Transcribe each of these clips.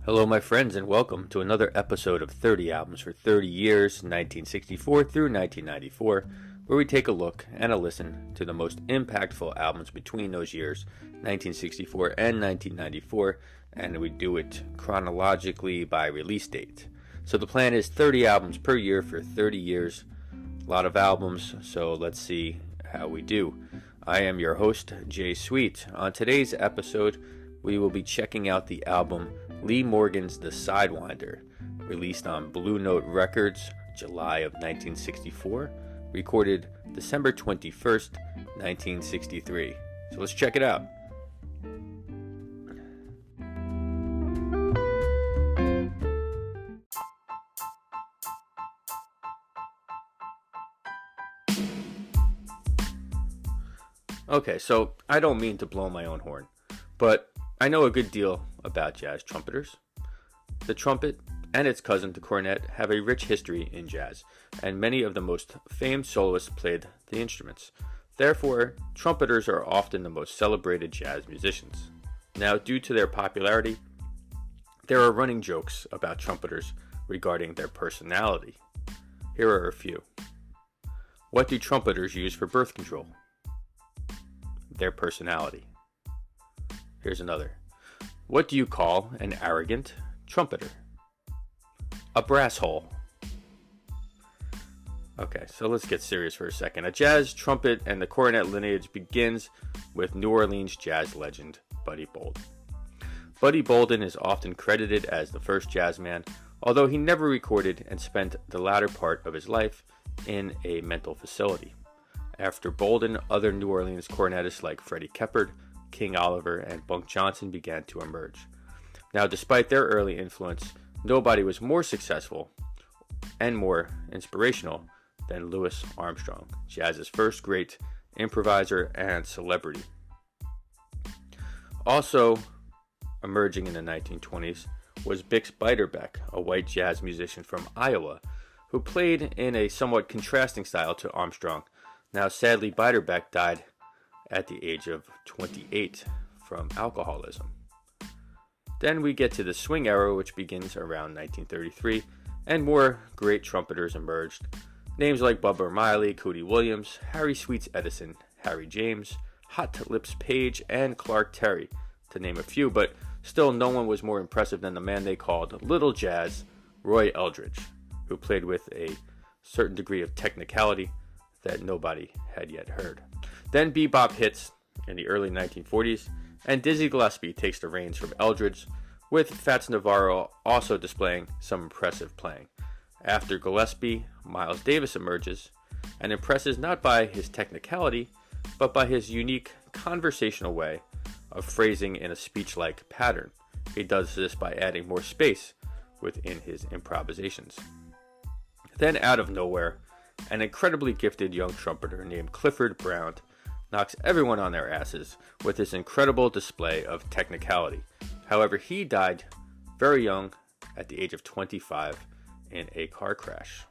Hello, my friends, and welcome to another episode of 30 Albums for 30 Years, 1964 through 1994, where we take a look and a listen to the most impactful albums between those years, 1964 and 1994, and we do it chronologically by release date. So the plan is 30 albums per year for 30 years, a lot of albums, so let's see how we do. I am your host, Jay Sweet. On today's episode, we will be checking out the album Lee Morgan's The Sidewinder, released on Blue Note Records, July of 1964, recorded December 21st, 1963. So let's check it out. Okay, so I don't mean to blow my own horn, but I know a good deal about jazz trumpeters. The trumpet and its cousin, the cornet, have a rich history in jazz, and many of the most famed soloists played the instruments. Therefore, trumpeters are often the most celebrated jazz musicians. Now, due to their popularity, there are running jokes about trumpeters regarding their personality. Here are a few. What do trumpeters use for birth control? Their personality. Here's another. What do you call an arrogant trumpeter? A brass hole. Okay, so let's get serious for a second. A jazz trumpet and the cornet lineage begins with New Orleans jazz legend Buddy Bolden. Buddy Bolden is often credited as the first jazz man, although he never recorded and spent the latter part of his life in a mental facility. After Bolden, other New Orleans cornetists like Freddie Keppard, King Oliver, and Bunk Johnson began to emerge. Now, despite their early influence, nobody was more successful and more inspirational than Louis Armstrong, jazz's first great improviser and celebrity. Also emerging in the 1920s was Bix Beiderbecke, a white jazz musician from Iowa, who played in a somewhat contrasting style to Armstrong. Now, sadly, Beiderbecke died at the age of 28 from alcoholism. Then we get to the swing era, which begins around 1933, and more great trumpeters emerged. Names like Bubba Miley, Cootie Williams, Harry Sweets Edison, Harry James, Hot Lips Page, and Clark Terry, to name a few, but still no one was more impressive than the man they called Little Jazz, Roy Eldridge, who played with a certain degree of technicality that nobody had yet heard. Then bebop hits in the early 1940s, and Dizzy Gillespie takes the reins from Eldridge, with Fats Navarro also displaying some impressive playing. After Gillespie, Miles Davis emerges and impresses not by his technicality, but by his unique conversational way of phrasing in a speech-like pattern. He does this by adding more space within his improvisations. Then out of nowhere, an incredibly gifted young trumpeter named Clifford Brown knocks everyone on their asses with his incredible display of technicality. However, he died very young at the age of 25 in a car crash.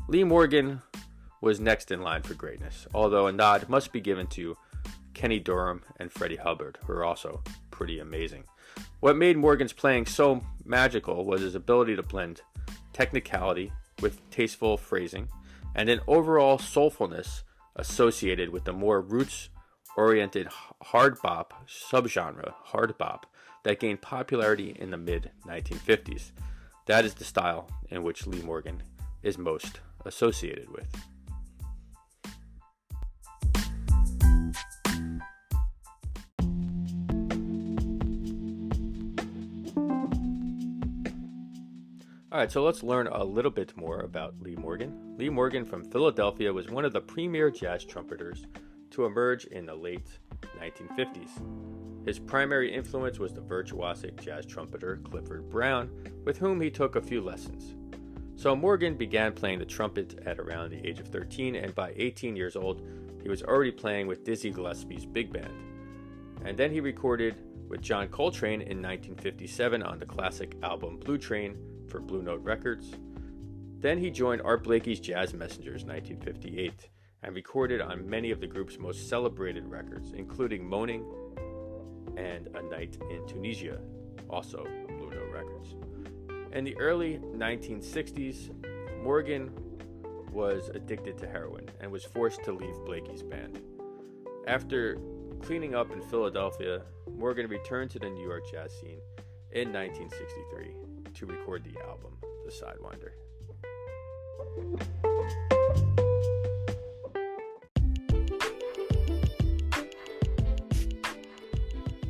Lee Morgan was next in line for greatness, although a nod must be given to Kenny Dorham and Freddie Hubbard, who are also pretty amazing. What made Morgan's playing so magical was his ability to blend technicality with tasteful phrasing and an overall soulfulness associated with the more roots-oriented hard bop subgenre, hard bop, that gained popularity in the mid-1950s. That is the style in which Lee Morgan is most associated with. Alright, so let's learn a little bit more about Lee Morgan. Lee Morgan from Philadelphia was one of the premier jazz trumpeters to emerge in the late 1950s. His primary influence was the virtuosic jazz trumpeter Clifford Brown, with whom he took a few lessons. So Morgan began playing the trumpet at around the age of 13, and by 18 years old, he was already playing with Dizzy Gillespie's big band. And then he recorded with John Coltrane in 1957 on the classic album Blue Train for Blue Note Records. Then he joined Art Blakey's Jazz Messengers in 1958 and recorded on many of the group's most celebrated records, including Moaning and A Night in Tunisia, also a Blue Note records. In the early 1960s, Morgan was addicted to heroin and was forced to leave Blakey's band. After cleaning up in Philadelphia, Morgan returned to the New York jazz scene in 1963 to record the album, The Sidewinder.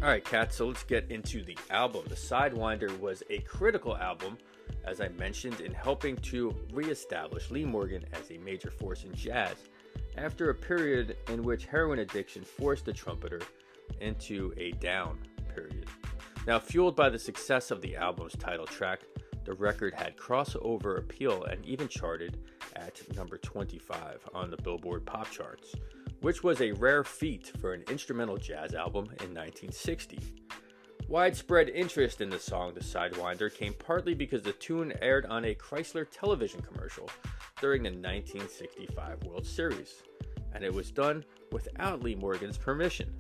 Alright, cats, so let's get into the album. The Sidewinder was a critical album, as I mentioned, in helping to reestablish Lee Morgan as a major force in jazz after a period in which heroin addiction forced the trumpeter into a down period. Now, fueled by the success of the album's title track, the record had crossover appeal and even charted at number 25 on the Billboard Pop Charts, which was a rare feat for an instrumental jazz album in 1960. Widespread interest in the song The Sidewinder came partly because the tune aired on a Chrysler television commercial during the 1965 World Series, and it was done without Lee Morgan's permission.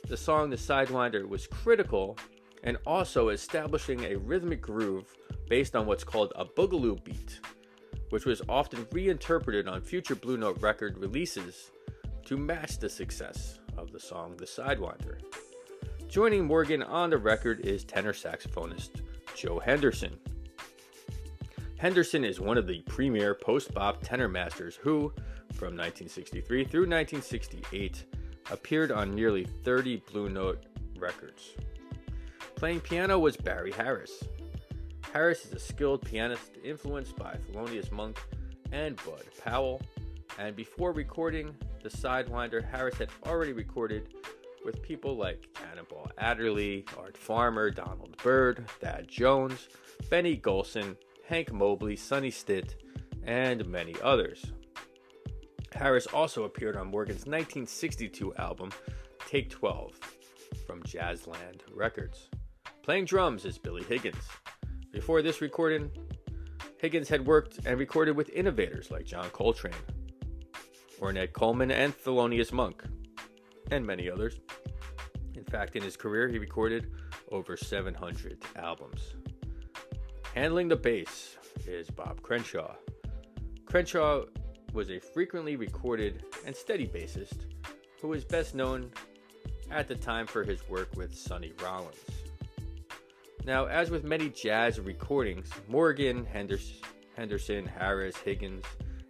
The song The Sidewinder was critical and also establishing a rhythmic groove based on what's called a boogaloo beat, which was often reinterpreted on future Blue Note record releases to match the success of the song The Sidewinder. Joining Morgan on the record is tenor saxophonist Joe Henderson. Henderson is one of the premier post-bop tenor masters who, from 1963 through 1968, appeared on nearly 30 Blue Note records. Playing piano was Barry Harris. Harris is a skilled pianist influenced by Thelonious Monk and Bud Powell, and before recording The Sidewinder, Harris had already recorded with people like Cannonball Adderley, Art Farmer, Donald Byrd, Thad Jones, Benny Golson, Hank Mobley, Sonny Stitt, and many others. Harris also appeared on Morgan's 1962 album, Take 12, from Jazzland Records. Playing drums is Billy Higgins. Before this recording, Higgins had worked and recorded with innovators like John Coltrane, Ornette Coleman, and Thelonious Monk, and many others. In fact, in his career, he recorded over 700 albums. Handling the bass is Bob Crenshaw. Crenshaw was a frequently recorded and steady bassist who was best known at the time for his work with Sonny Rollins. Now, as with many jazz recordings, Morgan, Henderson, Harris, Higgins,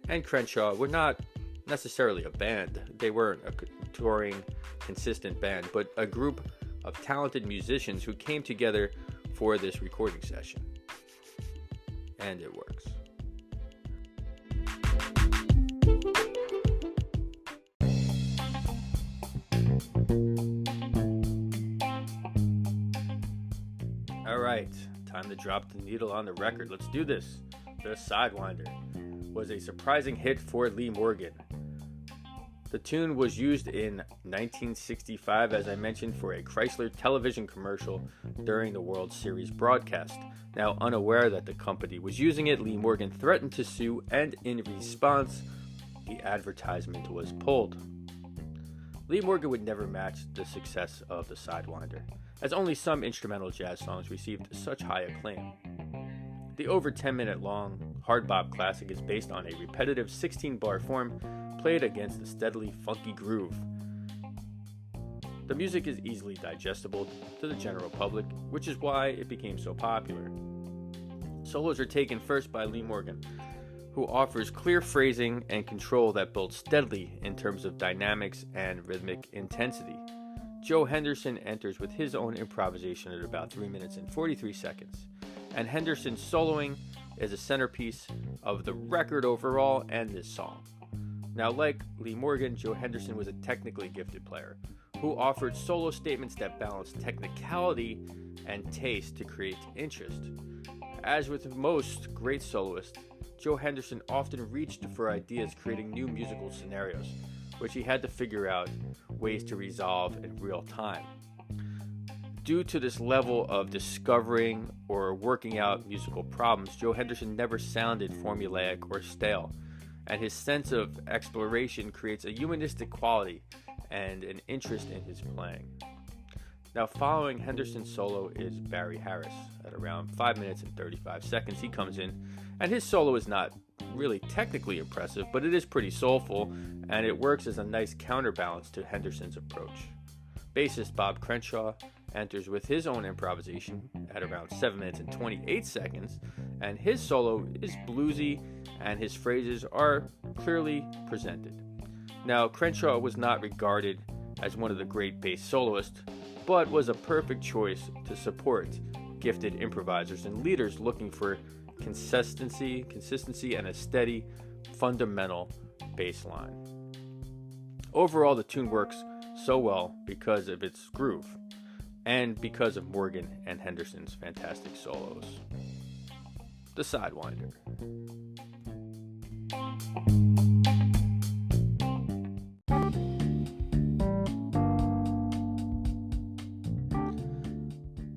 and Crenshaw were not necessarily a band. They weren't a touring, consistent band, but a group of talented musicians who came together for this recording session. And it works. Alright, time to drop the needle on the record. Let's do this. The Sidewinder was a surprising hit for Lee Morgan. The tune was used in 1965, as I mentioned, for a Chrysler television commercial during the World Series broadcast. Now, unaware that the company was using it, Lee Morgan threatened to sue, and in response, the advertisement was pulled. Lee Morgan would never match the success of The Sidewinder, as only some instrumental jazz songs received such high acclaim. The over 10-minute long hard bop classic is based on a repetitive 16-bar form played against a steadily funky groove. The music is easily digestible to the general public, which is why it became so popular. Solos are taken first by Lee Morgan, who offers clear phrasing and control that builds steadily in terms of dynamics and rhythmic intensity. Joe Henderson enters with his own improvisation at about 3 minutes and 43 seconds, and Henderson's soloing is a centerpiece of the record overall and this song. Now, like Lee Morgan, Joe Henderson was a technically gifted player who offered solo statements that balanced technicality and taste to create interest. As with most great soloists, Joe Henderson often reached for ideas, creating new musical scenarios, which he had to figure out ways to resolve in real time. Due to this level of discovering or working out musical problems, Joe Henderson never sounded formulaic or stale, and his sense of exploration creates a humanistic quality and an interest in his playing. Now, following Henderson's solo is Barry Harris. At around 5 minutes and 35 seconds, he comes in, and his solo is not really technically impressive, but it is pretty soulful, and it works as a nice counterbalance to Henderson's approach. Bassist Bob Crenshaw enters with his own improvisation at around 7 minutes and 28 seconds, and his solo is bluesy, and his phrases are clearly presented. Now, Crenshaw was not regarded as one of the great bass soloists, but was a perfect choice to support gifted improvisers and leaders looking for consistency and a steady, fundamental bass line. Overall, the tune works so well because of its groove and because of Morgan and Henderson's fantastic solos. The Sidewinder.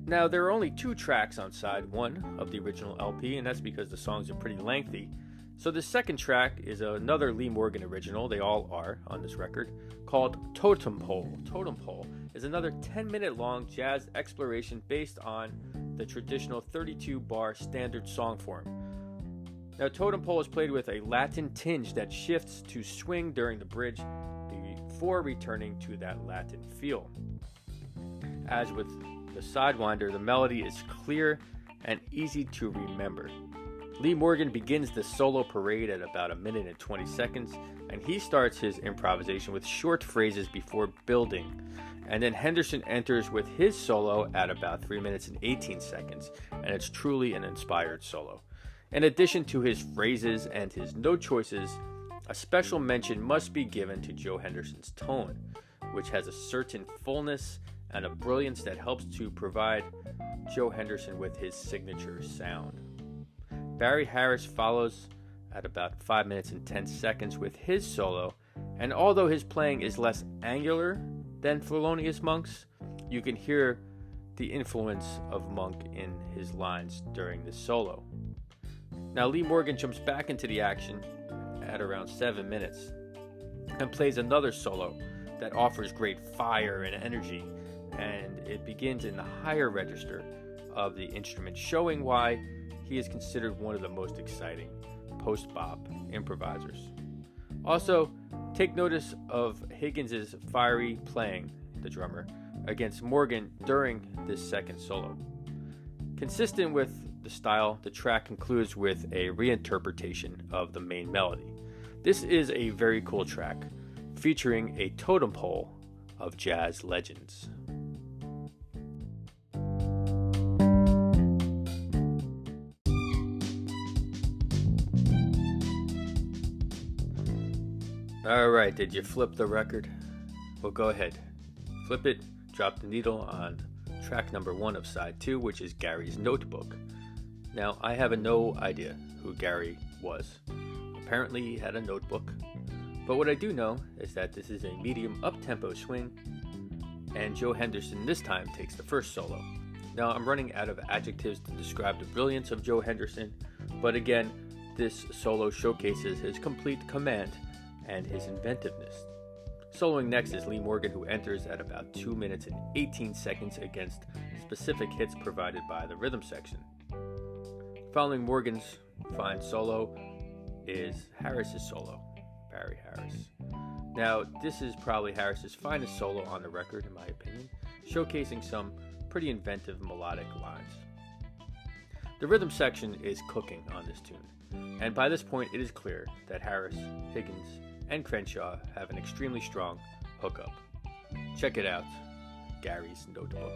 Now, there are only 2 tracks on side 1 of the original LP, and that's because the songs are pretty lengthy. So the second track is another Lee Morgan original, they all are on this record, called Totem Pole. Totem Pole is another 10-minute long jazz exploration based on the traditional 32-bar standard song form. Now, Totem Pole is played with a Latin tinge that shifts to swing during the bridge before returning to that Latin feel. As with the Sidewinder, the melody is clear and easy to remember. Lee Morgan begins the solo parade at about 1 minute and 20 seconds, and he starts his improvisation with short phrases before building. And then Henderson enters with his solo at about 3 minutes and 18 seconds, and it's truly an inspired solo. In addition to his phrases and his note choices, a special mention must be given to Joe Henderson's tone, which has a certain fullness and a brilliance that helps to provide Joe Henderson with his signature sound. Barry Harris follows at about 5 minutes and 10 seconds with his solo, and although his playing is less angular than Thelonious Monk's, you can hear the influence of Monk in his lines during this solo. Now, Lee Morgan jumps back into the action at around 7 minutes and plays another solo that offers great fire and energy, and it begins in the higher register of the instrument, showing why he is considered one of the most exciting post-bop improvisers. Also, take notice of Higgins' fiery playing, the drummer, against Morgan during this second solo. Consistent with the style, the track concludes with a reinterpretation of the main melody. This is a very cool track, featuring a totem pole of jazz legends. Alright, did you flip the record? Well, go ahead. Flip it, drop the needle on track number 1 of side 2, which is Gary's Notebook. Now, I have no idea who Gary was. Apparently, he had a notebook. But what I do know is that this is a medium up-tempo swing, and Joe Henderson this time takes the first solo. Now, I'm running out of adjectives to describe the brilliance of Joe Henderson, but again, this solo showcases his complete command and his inventiveness. Soloing next is Lee Morgan, who enters at about 2 minutes and 18 seconds against specific hits provided by the rhythm section. Following Morgan's fine solo is Harris's solo, Barry Harris. Now, this is probably Harris's finest solo on the record, in my opinion, showcasing some pretty inventive melodic lines. The rhythm section is cooking on this tune, and by this point it is clear that Harris, Higgins, and Crenshaw have an extremely strong hookup. Check it out, Gary's Notebook.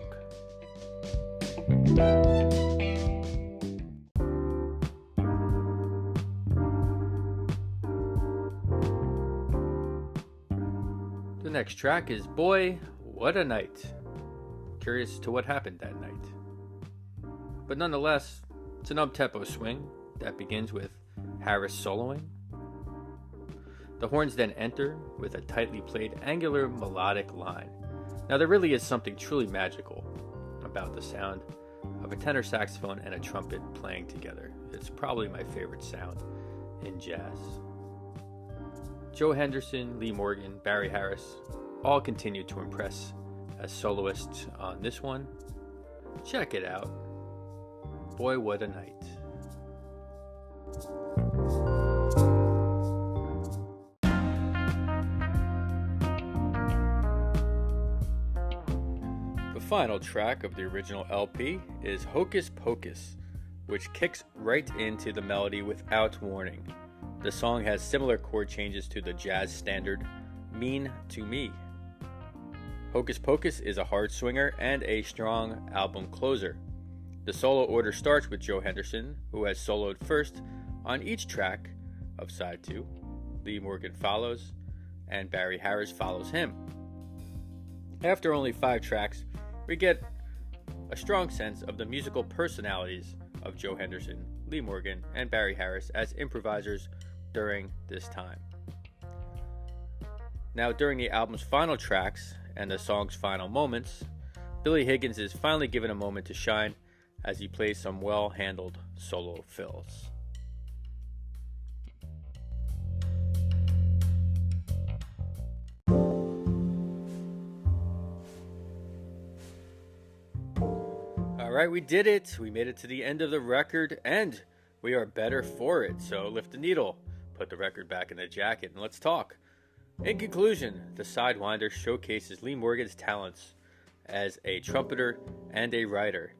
The next track is Boy, What a Night. Curious to what happened that night. But nonetheless, it's an up-tempo swing that begins with Harris soloing. The horns then enter with a tightly played angular melodic line. Now, there really is something truly magical about the sound of a tenor saxophone and a trumpet playing together. It's probably my favorite sound in jazz. Joe Henderson, Lee Morgan, Barry Harris all continue to impress as soloist on this one. Check it out. Boy, what a night. The final track of the original LP is Hocus Pocus, which kicks right into the melody without warning. The song has similar chord changes to the jazz standard Mean to Me. Hocus Pocus is a hard swinger and a strong album closer. The solo order starts with Joe Henderson, who has soloed first on each track of side 2. Lee Morgan follows, and Barry Harris follows him. After only 5 tracks, we get a strong sense of the musical personalities of Joe Henderson, Lee Morgan, and Barry Harris as improvisers during this time. Now, during the album's final tracks and the song's final moments, Billy Higgins is finally given a moment to shine as he plays some well-handled solo fills. Alright, we did it. We made it to the end of the record, and we are better for it. So lift the needle, put the record back in the jacket, and let's talk. In conclusion, the Sidewinder showcases Lee Morgan's talents as a trumpeter and a writer.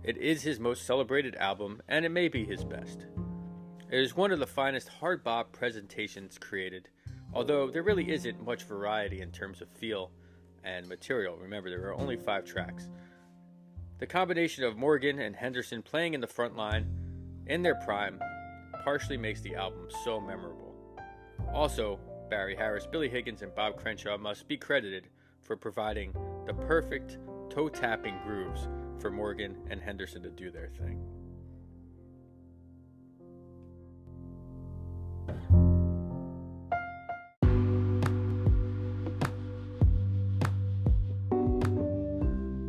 It is his most celebrated album, and it may be his best. It is one of the finest hard bop presentations created, although there really isn't much variety in terms of feel and material. Remember, there are only 5 tracks. The combination of Morgan and Henderson playing in the front line in their prime partially makes the album so memorable. Also, Barry Harris, Billy Higgins, and Bob Crenshaw must be credited for providing the perfect toe-tapping grooves for Morgan and Henderson to do their thing.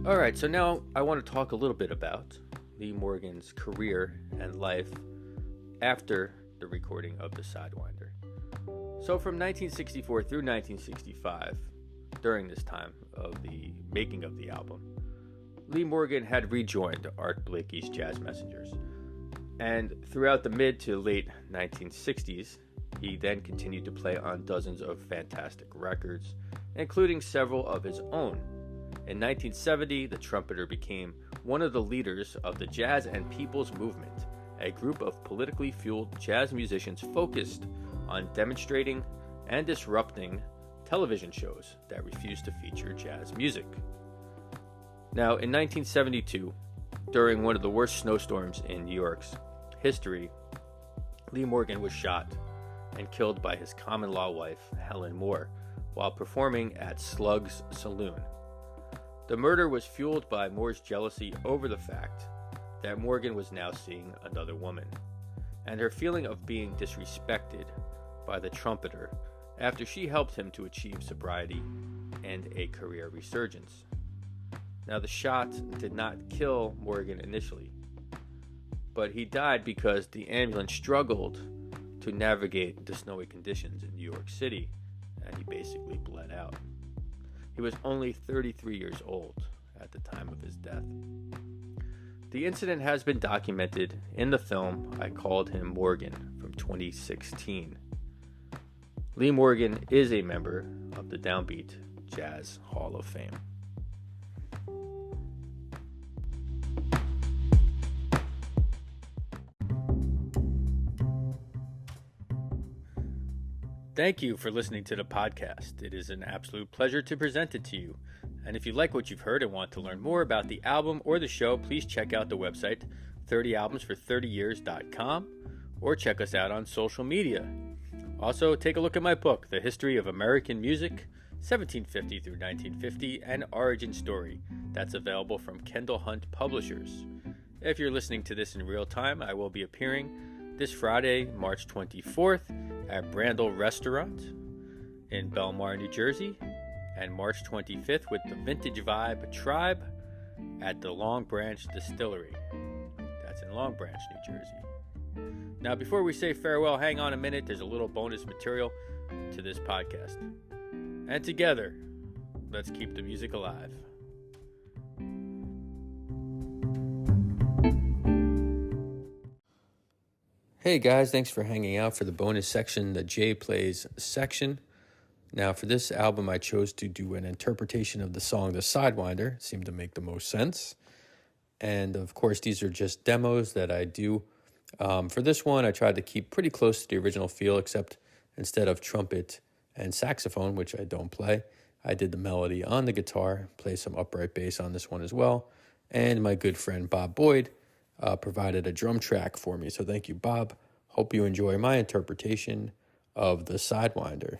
Alright, so now I want to talk a little bit about Lee Morgan's career and life after the recording of the Sidewinder. So from 1964 through 1965, during this time of the making of the album, Lee Morgan had rejoined Art Blakey's Jazz Messengers, and throughout the mid to late 1960s, he then continued to play on dozens of fantastic records, including several of his own. In 1970, the trumpeter became one of the leaders of the Jazz and People's Movement, a group of politically fueled jazz musicians focused on demonstrating and disrupting television shows that refused to feature jazz music. Now, in 1972, during one of the worst snowstorms in New York's history, Lee Morgan was shot and killed by his common-law wife, Helen Moore, while performing at Slug's Saloon. The murder was fueled by Moore's jealousy over the fact that Morgan was now seeing another woman, and her feeling of being disrespected by the trumpeter after she helped him to achieve sobriety and a career resurgence. Now, the shot did not kill Morgan initially, but he died because the ambulance struggled to navigate the snowy conditions in New York City, and he basically bled out. He was only 33 years old at the time of his death. The incident has been documented in the film I Called Him Morgan from 2016. Lee Morgan is a member of the Downbeat Jazz Hall of Fame. Thank you for listening to the podcast. It is an absolute pleasure to present it to you. And if you like what you've heard and want to learn more about the album or the show, please check out the website 30albumsfor30years.com or check us out on social media. Also, take a look at my book, The History of American Music, 1750 through 1950, An Origin Story. That's available from Kendall Hunt Publishers. If you're listening to this in real time, I will be appearing this Friday, March 24th at Brandel Restaurant in Belmar, New Jersey, and March 25th with the Vintage Vibe Tribe at the Long Branch Distillery. That's in Long Branch, New Jersey. Now, before we say farewell, hang on a minute. There's a little bonus material to this podcast. And together, let's keep the music alive. Hey guys, thanks for hanging out for the bonus section, the Jay Plays section. Now for this album, I chose to do an interpretation of the song The Sidewinder. It seemed to make the most sense. And of course, these are just demos that I do. For this one, I tried to keep pretty close to the original feel, except instead of trumpet and saxophone, which I don't play, I did the melody on the guitar, play some upright bass on this one as well. And my good friend Bob Boyd provided a drum track for me. So thank you, Bob. Hope you enjoy my interpretation of The Sidewinder.